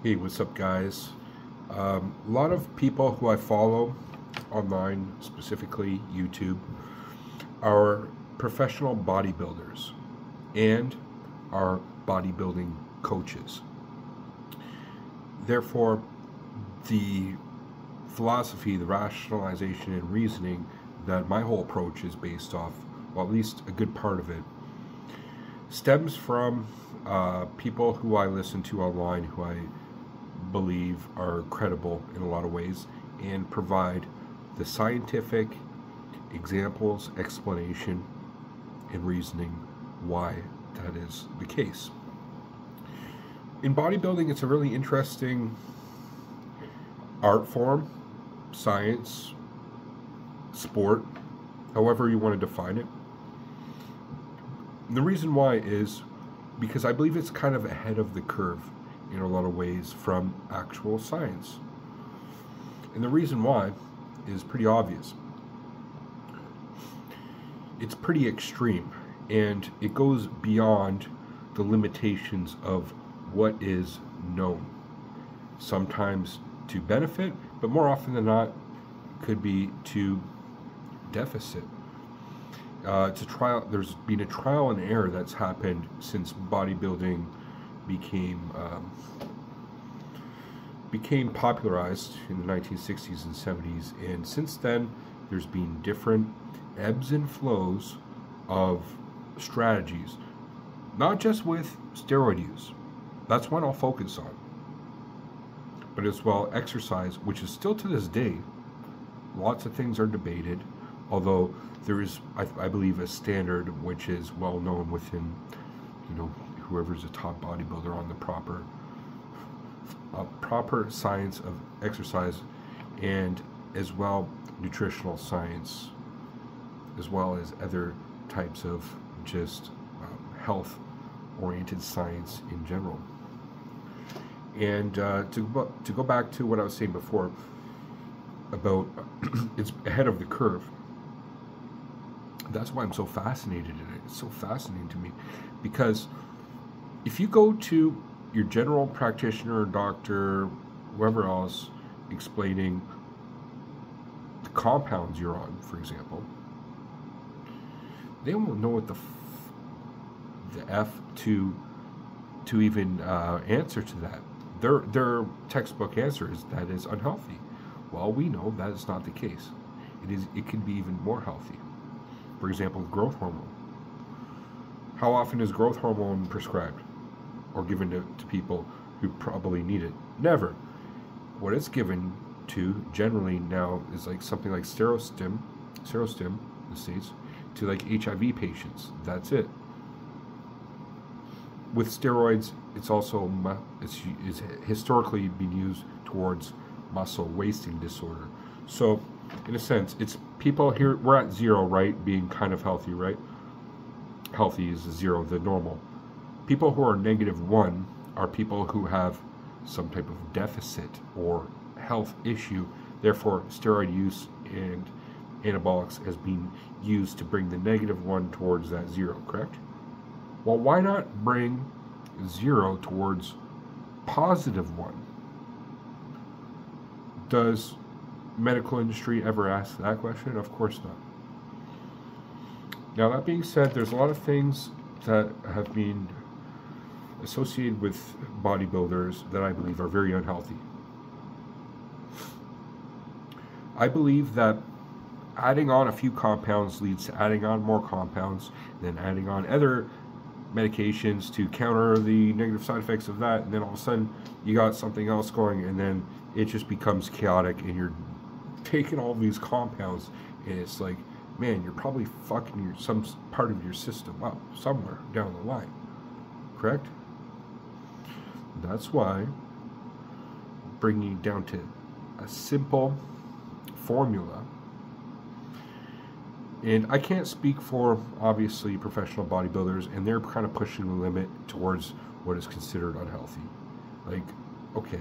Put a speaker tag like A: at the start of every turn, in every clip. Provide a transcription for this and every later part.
A: Hey, what's up, guys? A lot of people who I follow online, specifically YouTube, are professional bodybuilders and are bodybuilding coaches. Therefore, the philosophy, the rationalization, and reasoning that my whole approach is based off, well, at least a good part of it, stems from people who I listen to online who I believe are credible in a lot of ways and provide the scientific examples, explanation, and reasoning why that is the case. In bodybuilding, it's a really interesting art form, science, sport, however you want to define it. And the reason why is because I believe it's kind of ahead of the curve in a lot of ways from actual science. And the reason why is pretty obvious. It's pretty extreme, and it goes beyond the limitations of what is known. Sometimes to benefit, but more often than not, could be to deficit. It's a trial. There's been a trial and error that's happened since bodybuilding became popularized in the 1960s and 70s, and since then there's been different ebbs and flows of strategies, not just with steroid use. That's one I'll focus on, but as well exercise, which is still to this day, lots of things are debated, although there is, I believe, a standard which is well known within, whoever's a top bodybuilder on the proper science of exercise, and as well nutritional science, as well as other types of just health oriented science in general. And to go back to what I was saying before about it's ahead of the curve, that's why I'm so fascinated in it. It's so fascinating to me, because if you go to your general practitioner, doctor, whoever else, explaining the compounds you're on, for example, they won't know what the F to even answer to that. Their textbook answer is that is unhealthy. Well, we know that is not the case. It can be even more healthy. For example, growth hormone. How often is growth hormone prescribed or given to people who probably need it? Never. What it's given to generally now is like something like Serostim in the States, to like HIV patients. That's it. With steroids, it's also it's historically been used towards muscle wasting disorder. So in a sense, it's people here, we're at zero, right? Being kind of healthy, right? Healthy is zero, the normal. People who are -1 are people who have some type of deficit or health issue. Therefore, steroid use and anabolics has been used to bring the -1 towards that zero, correct? Well, why not bring 0 towards +1? Does medical industry ever ask that question? Of course not. Now, that being said, there's a lot of things that have been associated with bodybuilders that I believe are very unhealthy. I believe that adding on a few compounds leads to adding on more compounds, then adding on other medications to counter the negative side effects of that, and then all of a sudden you got something else going, and then it just becomes chaotic, and you're taking all these compounds, and it's like, man, you're probably fucking some part of your system up somewhere down the line, correct? That's why bringing it down to a simple formula. And I can't speak for, obviously, professional bodybuilders, and they're kind of pushing the limit towards what is considered unhealthy. Like, okay,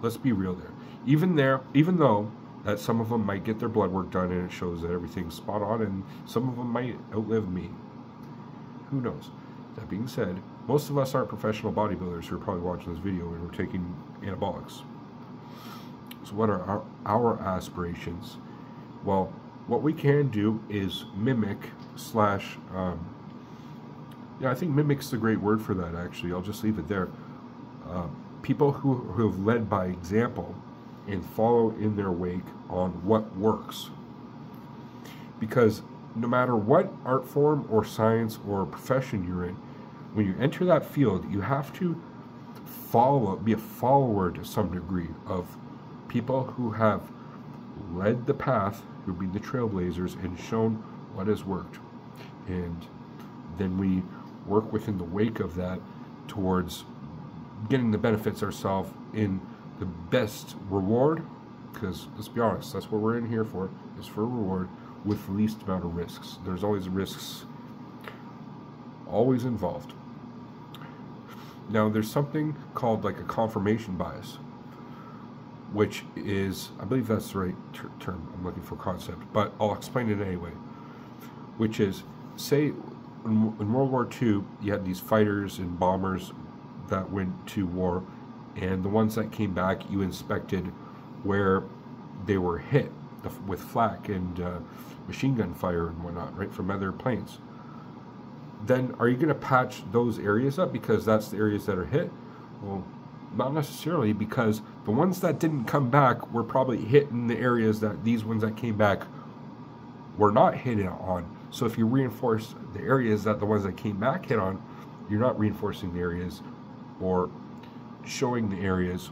A: let's be real there. Even though that some of them might get their blood work done and it shows that everything's spot on, and some of them might outlive me. Who knows? That being said, Most of us aren't professional bodybuilders who are probably watching this video and we're taking anabolics. So what are our aspirations? Well, what we can do is mimic slash, yeah, I think mimic's the great word for that, actually. I'll just leave it there. People who have led by example and follow in their wake on what works. Because no matter what art form or science or profession you're in, when you enter that field, you have to be a follower to some degree of people who have led the path, who've been the trailblazers and shown what has worked. And then we work within the wake of that towards getting the benefits ourselves in the best reward, because let's be honest, that's what we're in here for, is for reward with the least amount of risks. There's always risks always involved. Now there's something called like a confirmation bias, which is, I believe that's the right term, I'm looking for concept, but I'll explain it anyway, which is, say in World War II you had these fighters and bombers that went to war, and the ones that came back, you inspected where they were hit with flak and machine gun fire and whatnot, right, from other planes. Then are you going to patch those areas up because that's the areas that are hit? Well, not necessarily, because the ones that didn't come back were probably hit in the areas that these ones that came back were not hit on. So if you reinforce the areas that the ones that came back hit on, you're not reinforcing the areas or showing the areas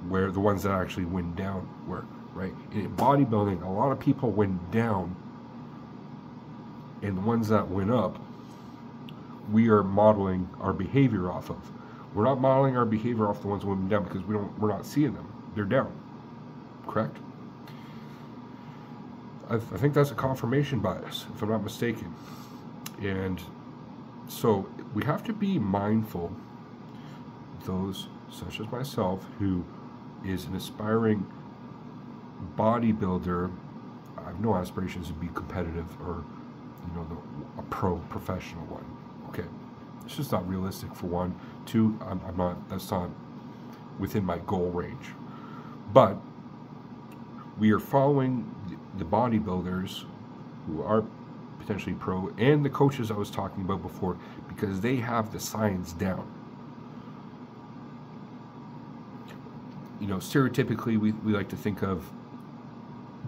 A: where the ones that actually went down were, right? In bodybuilding, a lot of people went down, and the ones that went up, we are modeling our behavior off of. We're not modeling our behavior off the ones that went down because we're not seeing them. They're down. Correct? I think that's a confirmation bias, if I'm not mistaken. And so we have to be mindful, those such as myself, who is an aspiring bodybuilder. I have no aspirations to be competitive or, you know, a professional one. Okay, it's just not realistic, for one. Two, I'm not. That's not within my goal range. But we are following the bodybuilders who are potentially pro, and the coaches I was talking about before, because they have the science down. You know, stereotypically, we like to think of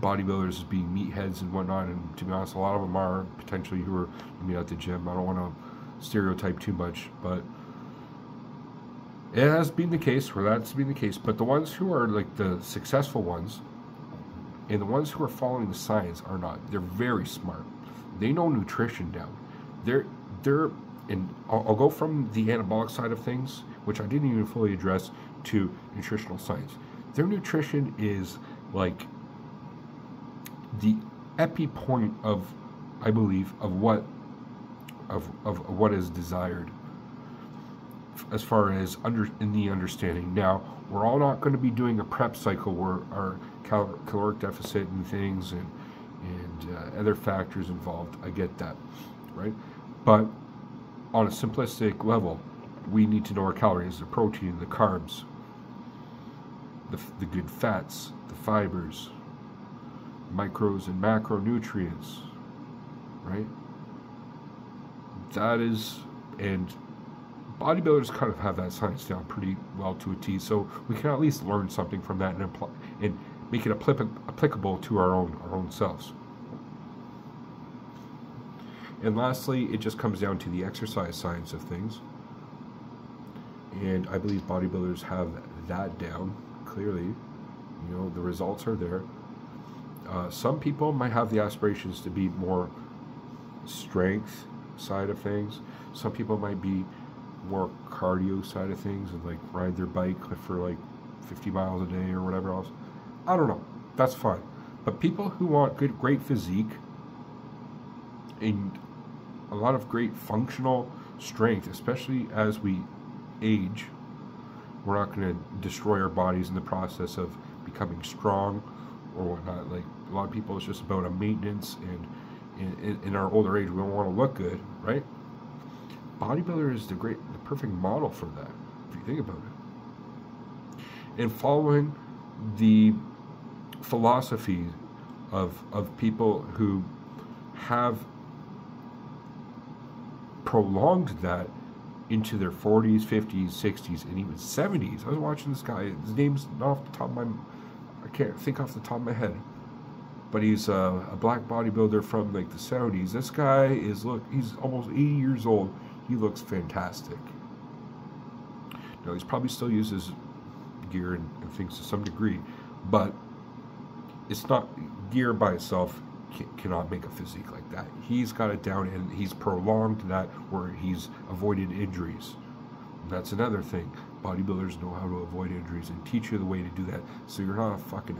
A: bodybuilders as being meatheads and whatnot, and to be honest, a lot of them are potentially who are meet at the gym. I don't want to stereotype too much, but it has been the case, where that's been the case. But the ones who are like the successful ones, and the ones who are following the science, are not. They're very smart. They know nutrition down. And I'll go from the anabolic side of things, which I didn't even fully address, to nutritional science. Their nutrition is like the epi point of, I believe, of what is desired, as far as in the understanding. Now, we're all not going to be doing a prep cycle where our caloric deficit and things and other factors involved. I get that, right? But on a simplistic level, we need to know our calories, the protein, the carbs, the good fats, the fibers, micros and macronutrients, right? That is, and bodybuilders kind of have that science down pretty well to a T, so we can at least learn something from that and make it applicable to our own selves. And lastly, it just comes down to the exercise science of things, and I believe bodybuilders have that down clearly. You know, the results are there. Some people might have the aspirations to be more strength side of things. Some people might be more cardio side of things and like ride their bike for like 50 miles a day or whatever else. I don't know. That's fine. But people who want great physique and a lot of great functional strength, especially as we age, we're not going to destroy our bodies in the process of becoming strong or whatnot. Like a lot of people, it's just about a maintenance, and in our older age, we don't want to look good, right? bodybuilder is the perfect model for that, if you think about it. And following the philosophy of people who have prolonged that into their 40s, 50s, 60s, and even 70s. I was watching this guy, his name's not off the top of I can't think off the top of my head, but he's a black bodybuilder from like the 70s. This guy is, he's almost 80 years old. He looks fantastic. Now, he's probably still uses gear and things to some degree, but it's not, gear by itself cannot make a physique like that. He's got it down, and he's prolonged that where he's avoided injuries. And that's another thing. Bodybuilders know how to avoid injuries and teach you the way to do that, so you're not a fucking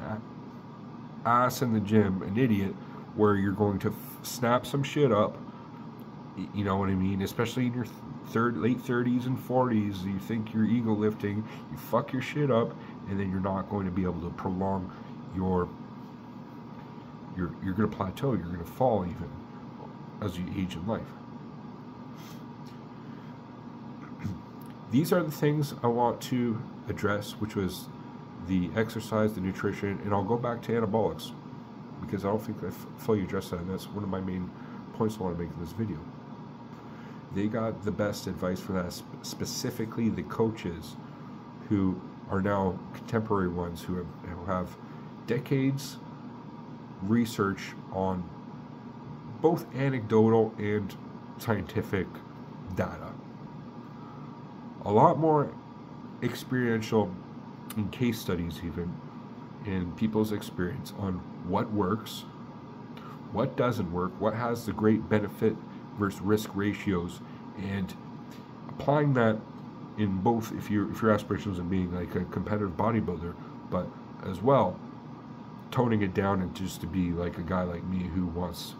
A: ass in the gym, an idiot, where you're going to snap some shit up. You know what I mean? Especially in your late 30s and 40s, you think you're ego lifting, you fuck your shit up, and then you're not going to be able to prolong your. You're going to plateau. You're going to fall even as you age in life. These are the things I want to address, which was the exercise, the nutrition, and I'll go back to anabolics because I don't think I fully addressed that, and that's one of my main points I want to make in this video. They got the best advice for that, specifically the coaches who are now contemporary ones who have decades research on both anecdotal and scientific data. A lot more experiential in case studies, even in people's experience on what works, what doesn't work, what has the great benefit versus risk ratios, and applying that in both if your aspirations in being like a competitive bodybuilder, but as well toning it down and just to be like a guy like me who wants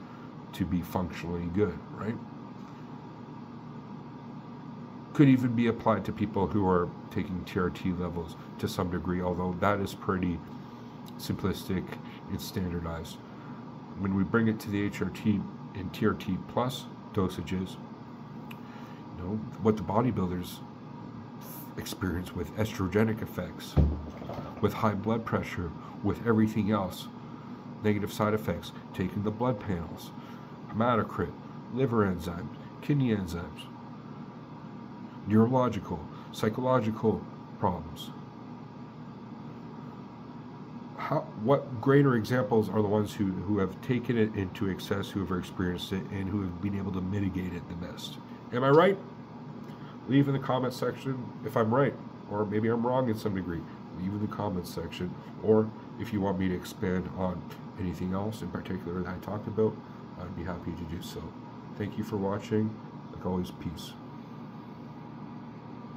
A: to be functionally good, right? Could even be applied to people who are taking TRT levels to some degree, although that is pretty simplistic and standardized. When we bring it to the HRT and TRT plus dosages, you know, what the bodybuilders experience with estrogenic effects, with high blood pressure, with everything else, negative side effects, taking the blood panels, hematocrit, liver enzymes, kidney enzymes, neurological, psychological problems. What greater examples are the ones who have taken it into excess, who have experienced it, and who have been able to mitigate it the best? Am I right? Leave in the comments section if I'm right, or maybe I'm wrong in some degree. Leave in the comments section, or if you want me to expand on anything else in particular that I talked about, I'd be happy to do so. Thank you for watching. Like always, peace.